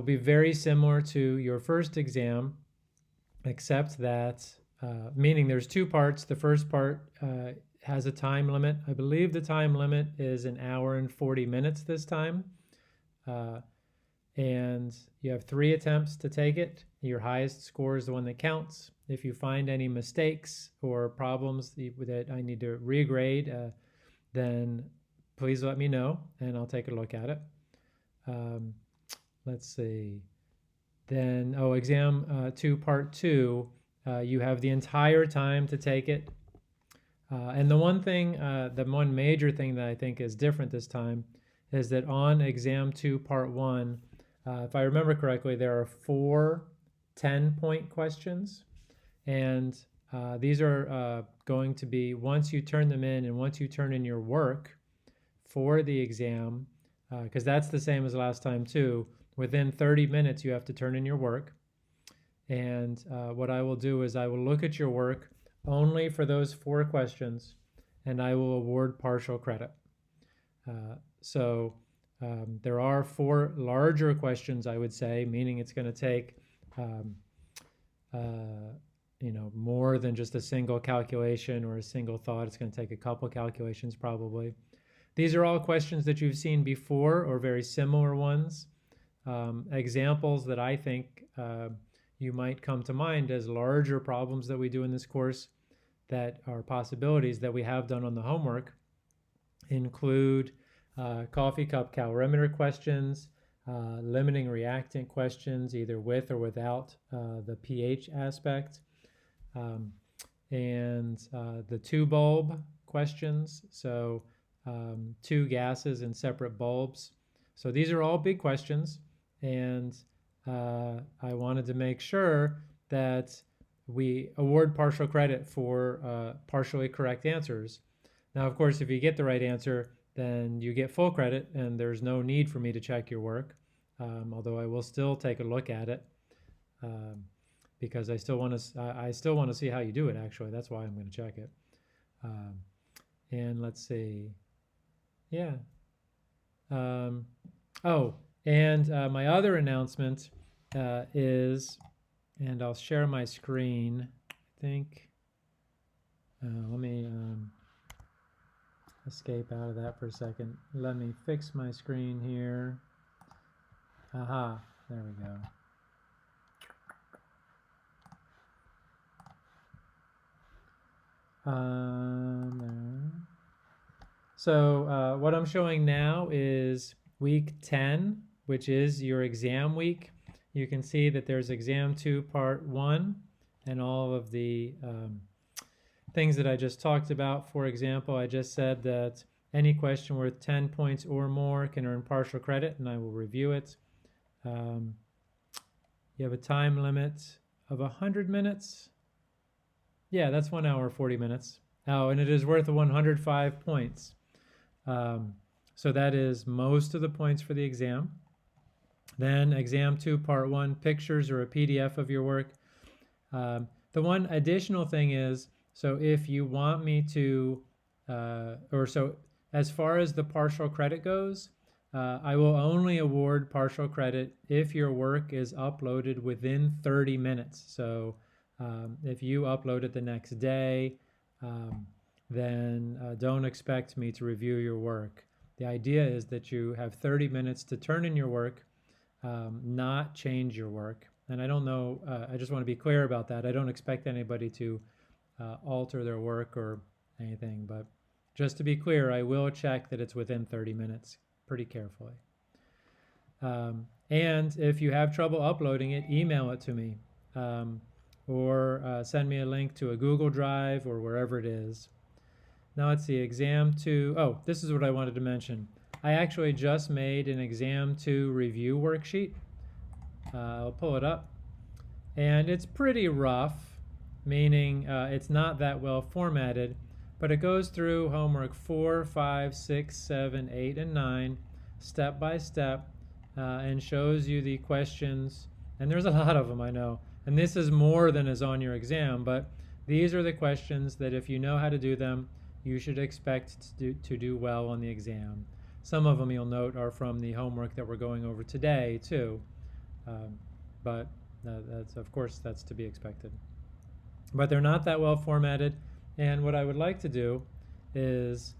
will be very similar to your first exam, except that, meaning there's two parts. The first part has a time limit. I believe the time limit is 1 hour and 40 minutes this time. And you have 3 attempts to take it. Your highest score is the one that counts. If you find any mistakes or problems that I need to regrade, then please let me know and I'll take a look at it. Let's see. Then, exam 2, part 2, you have the entire time to take it. And the one major thing that I think is different this time is that on exam 2, part 1, if I remember correctly, there are 4 10-point questions. And these are going to be, once you turn them in and once you turn in your work for the exam, because that's the same as last time too, within 30 minutes you have to turn in your work. And what I will do is I will look at your work only for those 4 questions and I will award partial credit. So there are 4 larger questions, I would say, meaning it's going to take more than just a single calculation or a single thought. It's going to take a couple calculations probably. These are all questions that you've seen before or very similar ones. Examples that I think you might come to mind as larger problems that we do in this course that are possibilities that we have done on the homework include coffee cup calorimeter questions, limiting reactant questions, either with or without the pH aspect, and the 2 bulb questions, so 2 gases in separate bulbs. So these are all big questions, and I wanted to make sure that we award partial credit for partially correct answers. Now, of course, if you get the right answer, then you get full credit and there's no need for me to check your work, although I will still take a look at it because I still want to see how you do it, actually. That's why I'm going to check it. And let's see. Yeah. And my other announcement is, and I'll share my screen, I think. Let me escape out of that for a second. Let me fix my screen here. Aha, there we go. So what I'm showing now is week 10, which is your exam week. You can see that there's exam 2, part 1, and all of the things that I just talked about. For example, I just said that any question worth 10 points or more can earn partial credit, and I will review it. You have a time limit of 100 minutes. Yeah, that's 1 hour, 40 minutes. Oh, and it is worth 105 points. So that is most of the points for the exam. Then exam 2, part 1, pictures or a PDF of your work. The one additional thing is, so if you want me to, as far as the partial credit goes, I will only award partial credit if your work is uploaded within 30 minutes. So if you upload it the next day, then don't expect me to review your work. The idea is that you have 30 minutes to turn in your work, not change your work. And I don't know, I just want to be clear about that. I don't expect anybody to alter their work or anything, but just to be clear, I will check that it's within 30 minutes pretty carefully. And if you have trouble uploading it, email it to me, or send me a link to a Google Drive or wherever it is. Now let's see, exam 2, this is what I wanted to mention. I actually just made an exam 2 review worksheet. I'll pull it up. And it's pretty rough, meaning it's not that well formatted, but it goes through homework 4, 5, 6, 7, 8, and 9, step by step, and shows you the questions. And there's a lot of them, I know. And this is more than is on your exam, but these are the questions that if you know how to do them, you should expect to do well on the exam. Some of them, you'll note, are from the homework that we're going over today, too. But that's, of course, that's to be expected. But they're not that well formatted. And what I would like to do is,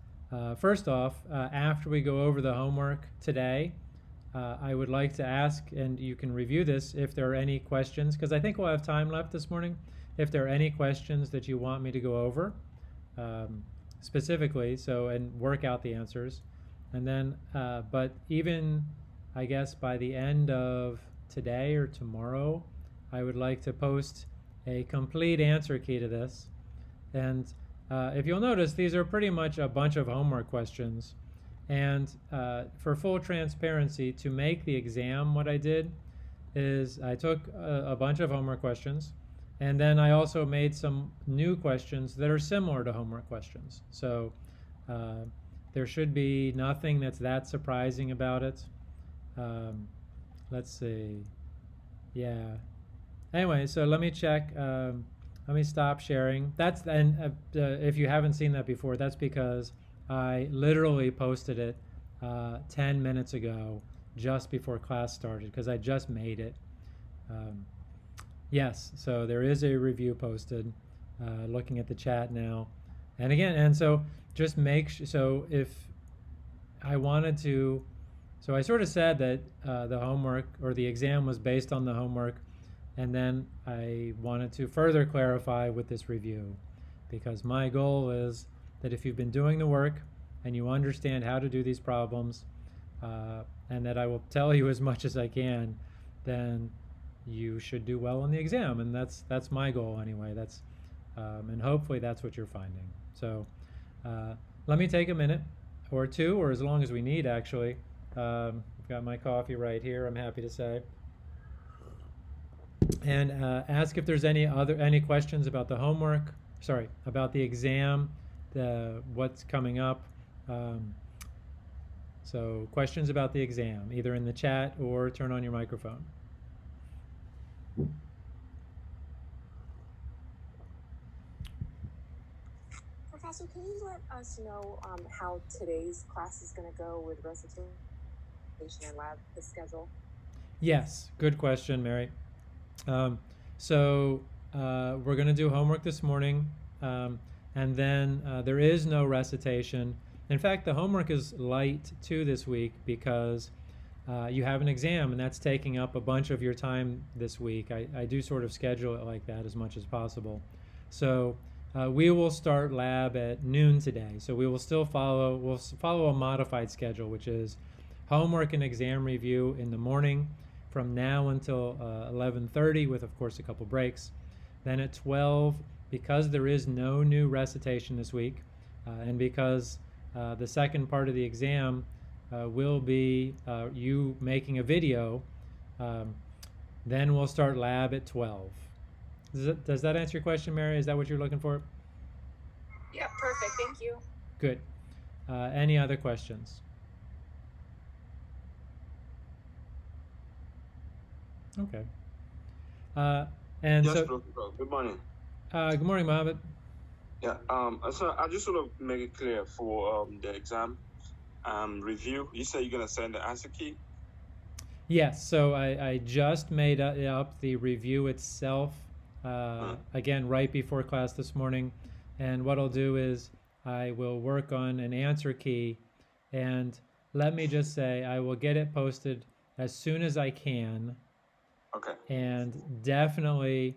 first off, after we go over the homework today, I would like to ask, and you can review this if there are any questions, because I think we'll have time left this morning. If there are any questions that you want me to go over specifically, and work out the answers. And then, but even, I guess, by the end of today or tomorrow, I would like to post a complete answer key to this. And if you'll notice, these are pretty much a bunch of homework questions. And for full transparency, to make the exam, what I did is I took a bunch of homework questions, and then I also made some new questions that are similar to homework questions. So there should be nothing that's that surprising about it. Let's see. Yeah. Anyway, so let me check. Let me stop sharing. If you haven't seen that before, that's because I literally posted it 10 minutes ago, just before class started, because I just made it. Yes, so there is a review posted. Looking at the chat now, and again, and so just so if I wanted to, so I sort of said that the homework or the exam was based on the homework, and then I wanted to further clarify with this review, because my goal is that if you've been doing the work and you understand how to do these problems, and that I will tell you as much as I can, then you should do well on the exam, and that's my goal anyway. And hopefully that's what you're finding. So let me take a minute or two, or as long as we need, actually. I've got my coffee right here, I'm happy to say. And ask if there's any questions about the homework, about the exam, what's coming up. So questions about the exam, either in the chat or turn on your microphone. Professor, can you let us know how today's class is going to go with recitation and lab, the schedule? Yes, good question, Mary. So we're going to do homework this morning, and then there is no recitation. In fact, the homework is light too this week because you have an exam, and that's taking up a bunch of your time this week. I do sort of schedule it like that as much as possible. So we will start lab at noon today. So we'll follow a modified schedule, which is homework and exam review in the morning from now until 11:30, with of course a couple breaks. Then at 12, because there is no new recitation this week, and because the second part of the exam will be you making a video, then we'll start lab at 12. Does that answer your question, Mary? Is that what you're looking for? Yeah, perfect. Thank you. Good. Any other questions? Okay. And yes, so, good morning. Good morning, Mohammed. Yeah. So I just sort of make it clear for the exam review. You say you're gonna send the answer key. Yes. So I just made up the review itself again right before class this morning, and what I'll do is I will work on an answer key, and let me just say I will get it posted as soon as I can. Okay. And definitely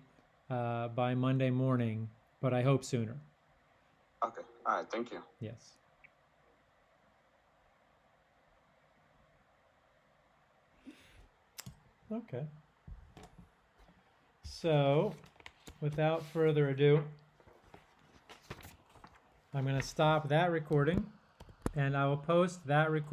by Monday morning, but I hope sooner. Okay. All right. Thank you. Yes. Okay. So, without further ado, I'm going to stop that recording, and I will post that recording